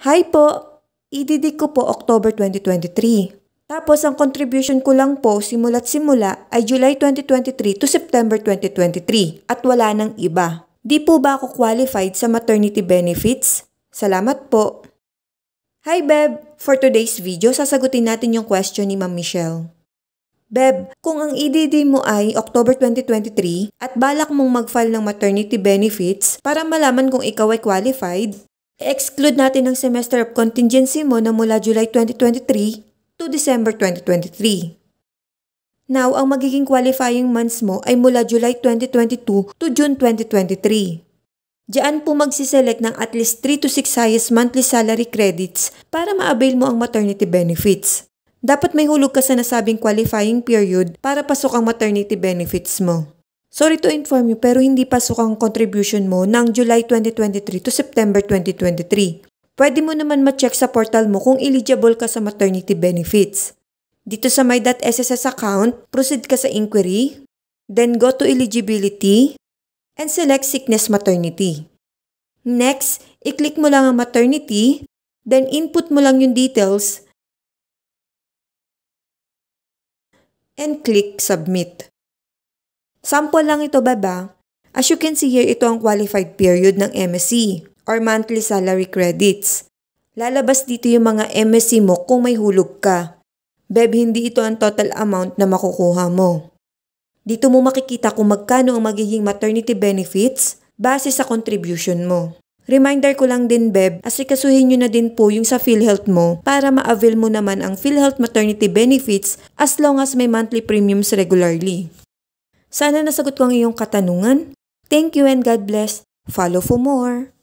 Hi po! Ididik ko po October 2023. Tapos ang contribution ko lang po simula't simula ay July 2023 to September 2023 at wala nang iba. Di po ba ako qualified sa maternity benefits? Salamat po! Hi Beb! For today's video, sasagutin natin yung question ni Ma'am Michelle. Beb, kung ang EDD mo ay October 2023 at balak mong mag-file ng maternity benefits para malaman kung ikaw ay qualified, i-exclude natin ang semester of contingency mo na mula July 2023 to December 2023. Now, ang magiging qualifying months mo ay mula July 2022 to June 2023. Diyan po magsiselect ng at least 3 to 6 highest monthly salary credits para ma-avail mo ang maternity benefits. Dapat may hulog ka sa nasabing qualifying period para pasok ang maternity benefits mo. Sorry to inform you pero hindi pasok ang contribution mo ng July 2023 to September 2023. Pwede mo naman ma-check sa portal mo kung eligible ka sa maternity benefits. Dito sa my.sss account, proceed ka sa inquiry, then go to eligibility, and select sickness maternity. Next, i-click mo lang ang maternity, then input mo lang yung details, and click submit. Sample lang ito baba. As you can see here, ito ang qualified period ng MSC or monthly salary credits. Lalabas dito yung mga MSC mo kung may hulog ka. Beb, hindi ito ang total amount na makukuha mo. Dito mo makikita kung magkano ang magiging maternity benefits base sa contribution mo. Reminder ko lang din Beb, asikasuhin nyo na din po yung sa PhilHealth mo para ma-avail mo naman ang PhilHealth maternity benefits as long as may monthly premiums regularly. Sana nasagot ko ang iyong katanungan. Thank you and God bless. Follow for more.